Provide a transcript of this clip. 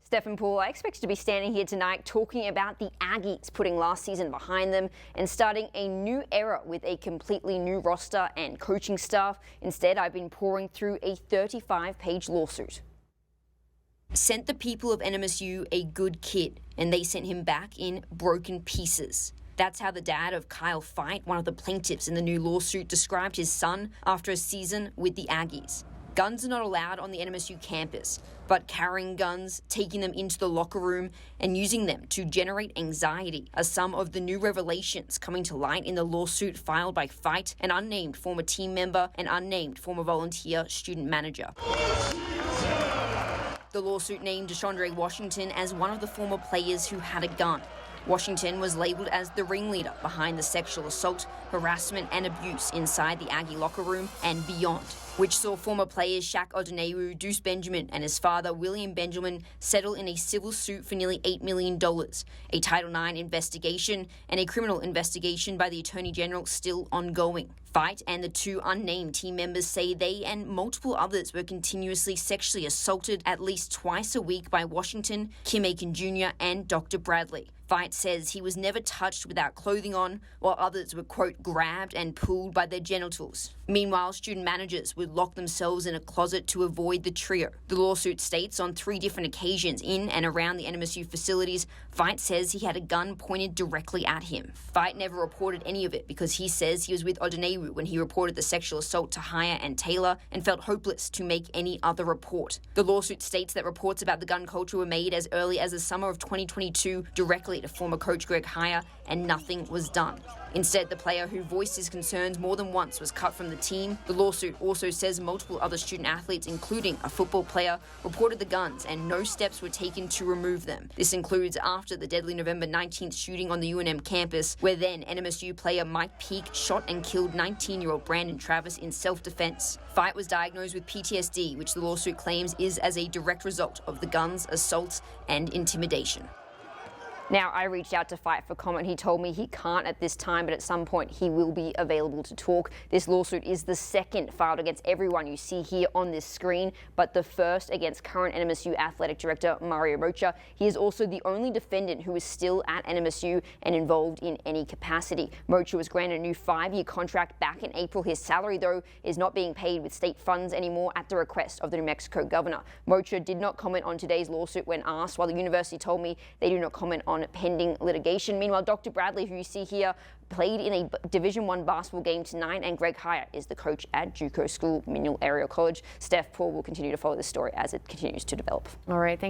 Stephen Paul, I expect to be standing here tonight talking about the Aggies putting last season behind them and starting a new era with a completely new roster and coaching staff. Instead, I've been pouring through a 35-page lawsuit. Sent the people of NMSU a good kid, and they sent him back in broken pieces. That's how the dad of Kyle Fite, one of the plaintiffs in the new lawsuit, described his son after a season with the Aggies. Guns are not allowed on the NMSU campus, but carrying guns, taking them into the locker room, and using them to generate anxiety are some of the new revelations coming to light in the lawsuit filed by Fite, an unnamed former team member and unnamed former volunteer student manager. The lawsuit named Deshaundre Washington as one of the former players who had a gun. Washington was labelled as the ringleader behind the sexual assault, harassment and abuse inside the Aggie locker room and beyond, which saw former players Shaq Odonewu, Deuce Benjamin and his father William Benjamin settle in a civil suit for nearly $8 million, a Title IX investigation and a criminal investigation by the Attorney General still ongoing. Fite and the two unnamed team members say they and multiple others were continuously sexually assaulted at least twice a week by Washington, Kim Aiken Jr. and Dr. Bradley. Fite says he was never touched without clothing on, while others were, quote, grabbed and pulled by their genitals. Meanwhile, student managers would lock themselves in a closet to avoid the trio. The lawsuit states on 3 different occasions in and around the NMSU facilities, Fite says he had a gun pointed directly at him. Fite never reported any of it because he says he was with Odonewu when he reported the sexual assault to Hire and Taylor and felt hopeless to make any other report. The lawsuit states that reports about the gun culture were made as early as the summer of 2022 directly to former coach Greg Hire, and nothing was done. Instead, the player who voiced his concerns more than once was cut from the team. The lawsuit also says multiple other student athletes, including a football player, reported the guns and no steps were taken to remove them. This includes after the deadly November 19th shooting on the UNM campus, where then NMSU player Mike Peake shot and killed 19-year-old Brandon Travis in self-defense. Fite was diagnosed with PTSD, which the lawsuit claims is as a direct result of the guns, assaults, and intimidation. Now, I reached out to Fite for comment. He told me he can't at this time, but at some point he will be available to talk. This lawsuit is the second filed against everyone you see here on this screen, but the first against current NMSU Athletic Director Mario Rocha. He is also the only defendant who is still at NMSU and involved in any capacity. Rocha was granted a new 5-year contract back in April. His salary, though, is not being paid with state funds anymore at the request of the New Mexico governor. Rocha did not comment on today's lawsuit when asked, while the university told me they do not comment on pending litigation. Meanwhile, Dr. Bradley, who you see here, played in a Division I basketball game tonight, and Greg Hire is the coach at JUCO School, Mineral Area College. Steph, Paul will continue to follow this story as it continues to develop. All right, thank you.